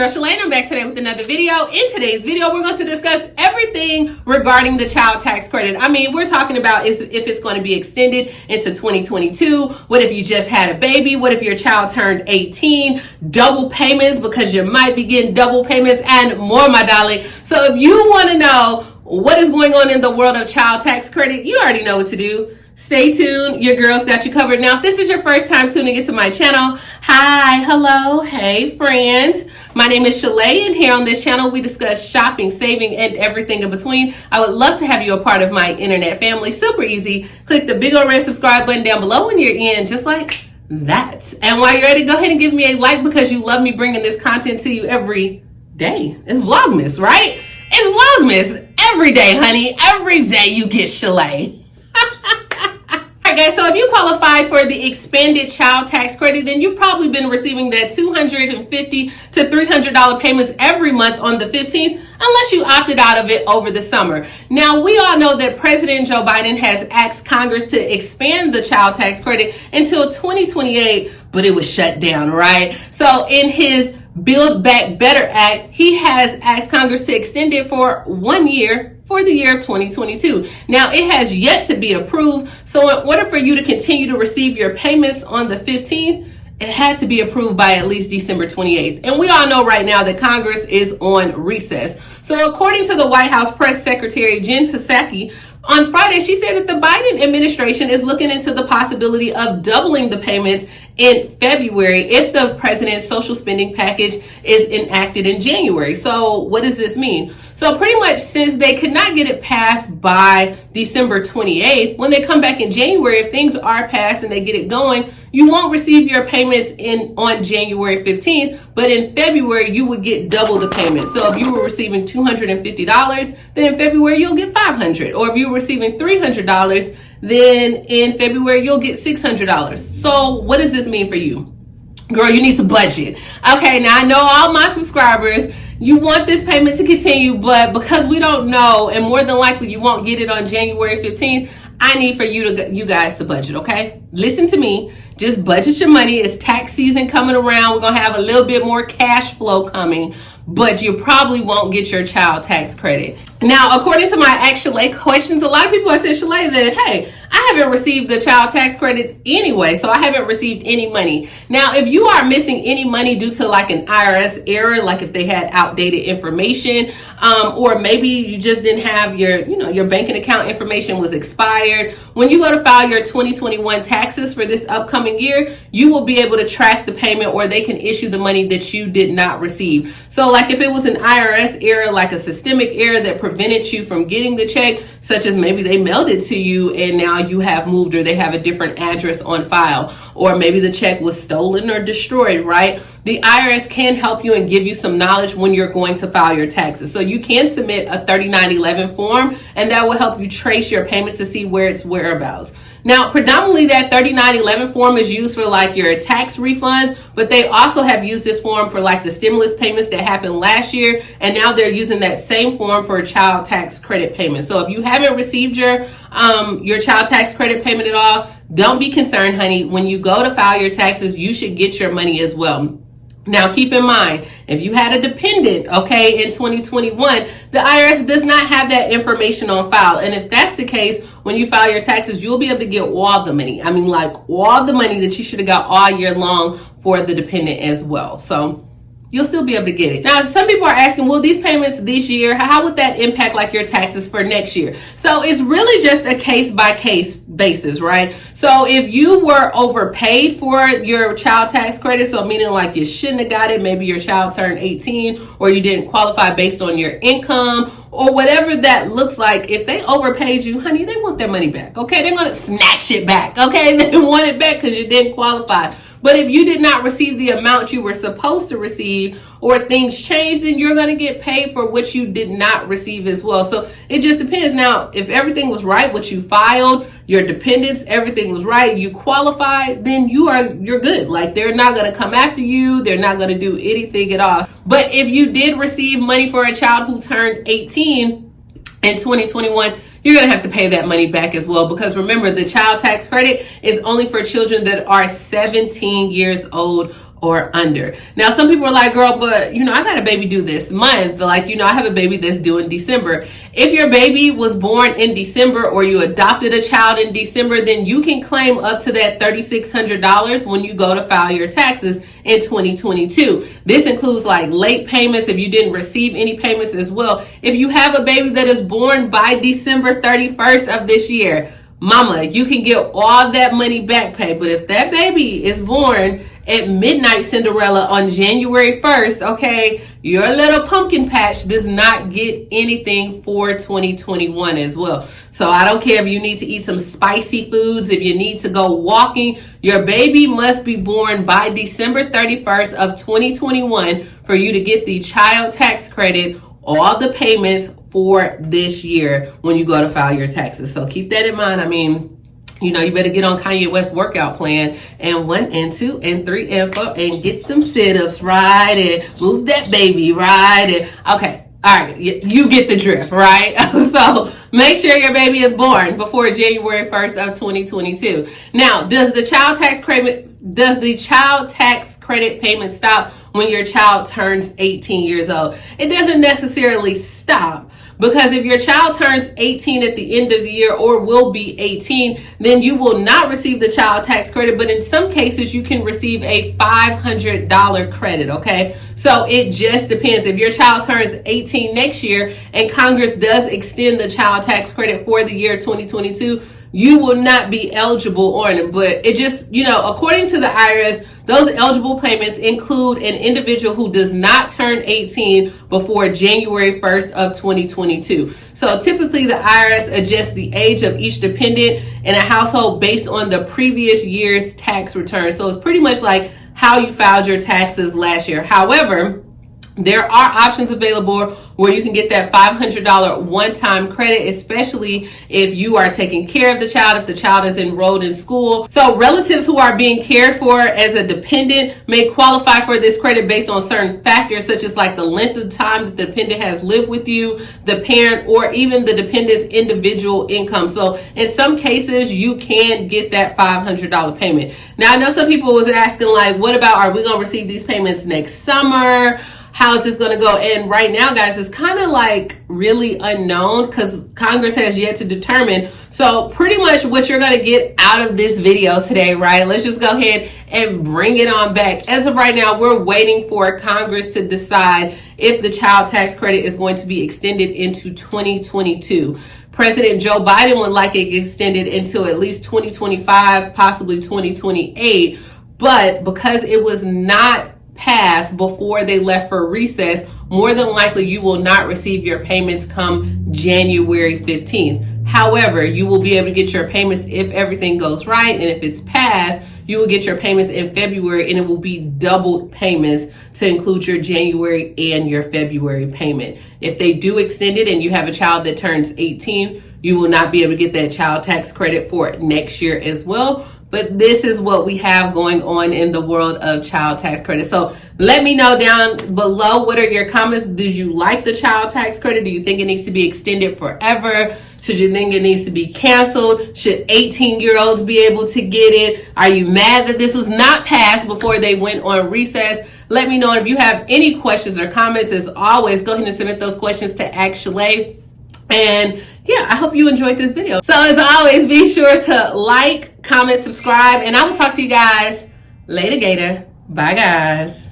girl Shalae, and I'm back today with another video. In today's video, we're going to discuss everything regarding the child tax credit. I mean, we're talking about if it's going to be extended into 2022. What if you just had a baby? What if your child turned 18? Double payments, because you might be getting double payments, and more, my darling. So if you want to know what is going on in the world of child tax credit, you already know what to do. Stay tuned. Your girl's got you covered. Now, if this is your first time tuning into my channel, hi, hello, hey, friends. My name is Shalae, and here on this channel, we discuss shopping, saving, and everything in between. I would love to have you a part of my internet family. Super easy. Click the big old red subscribe button down below when you're in, just like that. And while you're ready, go ahead and give me a like, because you love me bringing this content to you every day. It's Vlogmas, right? It's Vlogmas every day, honey. Every day you get Shalae. Guys, so if you qualify for the expanded child tax credit, then you've probably been receiving that $250 to $300 payments every month on the 15th, unless you opted out of it over the summer. Now, we all know that President Joe Biden has asked Congress to expand the child tax credit until 2028, but it was shut down, right? So in his Build Back Better Act, he has asked Congress to extend it for 1 year, for the year of 2022. Now, it has yet to be approved. So in order for you to continue to receive your payments on the 15th, it had to be approved by at least December 28th. And we all know right now that Congress is on recess. So according to the White House Press Secretary Jen Psaki, on Friday, she said that the Biden administration is looking into the possibility of doubling the payments in February if the president's social spending package is enacted in January. So what does this mean? So pretty much, since they could not get it passed by December 28th, when they come back in January, if things are passed and they get it going, you won't receive your payments on January 15th, but in February, you would get double the payment. So if you were receiving $250, then in February, you'll get $500. Or if you were receiving $300, then in February, you'll get $600. So what does this mean for you? Girl, you need to budget. Okay, now I know all my subscribers, you want this payment to continue, but because we don't know, and more than likely you won't get it on January 15th, I need for you guys to budget, okay? Listen to me. Just budget your money. It's tax season coming around. We're going to have a little bit more cash flow coming, but you probably won't get your child tax credit. Now, according to my Ask Shalae questions, a lot of people have said, Shalae, that, hey, I haven't received the child tax credit anyway, so I haven't received any money. Now, if you are missing any money due to like an IRS error, like if they had outdated information, or maybe you just didn't have your banking account information was expired, when you go to file your 2021 taxes for this upcoming year, you will be able to track the payment, or they can issue the money that you did not receive. So like if it was an IRS error, like a systemic error that prevented you from getting the check, such as maybe they mailed it to you and now you have moved, or they have a different address on file, or maybe the check was stolen or destroyed, right? The IRS can help you and give you some knowledge when you're going to file your taxes. So you can submit a 3911 form, and that will help you trace your payments to see where it's whereabouts. Now, predominantly that 3911 form is used for like your tax refunds, but they also have used this form for like the stimulus payments that happened last year, and now they're using that same form for child tax credit payments. So if you haven't received your child tax credit payment at all, don't be concerned, honey. When you go to file your taxes, you should get your money as well. Now, keep in mind, if you had a dependent, okay, in 2021, the IRS does not have that information on file. And if that's the case, when you file your taxes, you'll be able to get all the money. I mean, like all the money that you should have got all year long for the dependent as well. So you'll still be able to get it. Now, some people are asking, well, these payments this year, how would that impact like your taxes for next year? So it's really just a case by case basis, right? So if you were overpaid for your child tax credit, so meaning like you shouldn't have got it, maybe your child turned 18 or you didn't qualify based on your income or whatever that looks like, if they overpaid you, honey, they want their money back, okay? They're going to snatch it back, okay? They want it back because you didn't qualify. But if you did not receive the amount you were supposed to receive, or things changed, then you're going to get paid for what you did not receive as well. So it just depends. Now, if everything was right, what you filed, your dependents, everything was right, you qualified, then you're good. Like, they're not going to come after you. They're not going to do anything at all. But if you did receive money for a child who turned 18 in 2021, you're going to have to pay that money back as well, because remember, the child tax credit is only for children that are 17 years old or under. Now, some people are like, girl, but you know, I got a baby due this month. Like, you know, I have a baby that's due in December. If your baby was born in December or you adopted a child in December, then you can claim up to that $3,600 when you go to file your taxes in 2022. This includes like late payments if you didn't receive any payments as well. If you have a baby that is born by December 31st of this year, mama, you can get all that money back paid. But if that baby is born at midnight Cinderella on January 1st, okay, your little pumpkin patch does not get anything for 2021 as well. So I don't care if you need to eat some spicy foods, if you need to go walking, your baby must be born by December 31st of 2021 for you to get the child tax credit, all the payments for this year when you go to file your taxes. So keep that in mind. I mean, you know, you better get on Kanye West's workout plan and 1 and 2 and 3 and 4 and get them sit-ups right and move that baby right. And okay, all right, you get the drift, right? So make sure your baby is born before January 1st of 2022. Now, does the child tax credit payment stop when your child turns 18 years old? It doesn't necessarily stop. Because if your child turns 18 at the end of the year or will be 18, then you will not receive the child tax credit. But in some cases, you can receive a $500 credit, okay? So it just depends. If your child turns 18 next year and Congress does extend the child tax credit for the year 2022, you will not be eligible on it. But it just, you know, according to the IRS, those eligible payments include an individual who does not turn 18 before January 1st of 2022. So typically the IRS adjusts the age of each dependent in a household based on the previous year's tax return. So it's pretty much like how you filed your taxes last year. However, there are options available where you can get that $500 one-time credit, especially if you are taking care of the child, if the child is enrolled in school. So relatives who are being cared for as a dependent may qualify for this credit based on certain factors, such as like the length of time that the dependent has lived with you, the parent, or even the dependent's individual income. So in some cases, you can get that $500 payment. Now, I know some people was asking like, what about, are we going to receive these payments next summer? How is this going to go? And right now, guys, it's kind of like really unknown because Congress has yet to determine. So pretty much what you're going to get out of this video today, right? Let's just go ahead and bring it on back. As of right now, we're waiting for Congress to decide if the child tax credit is going to be extended into 2022. President Joe Biden would like it extended until at least 2025, possibly 2028. But because it was not passed before they left for recess, more than likely you will not receive your payments come January 15th. However, you will be able to get your payments if everything goes right, and if it's passed, you will get your payments in February, and it will be doubled payments to include your January and your February payment. If they do extend it and you have a child that turns 18, you will not be able to get that child tax credit for next year as well. But this is what we have going on in the world of child tax credit. So let me know down below, what are your comments? Did you like the child tax credit? Do you think it needs to be extended forever? Should you think it needs to be canceled? Should 18-year-olds be able to get it? Are you mad that this was not passed before they went on recess? Let me know. If you have any questions or comments, as always, go ahead and submit those questions to Ask Shalae. And yeah, I hope you enjoyed this video. So as always, be sure to like, comment, subscribe, and I will talk to you guys later, Gator. Bye, guys.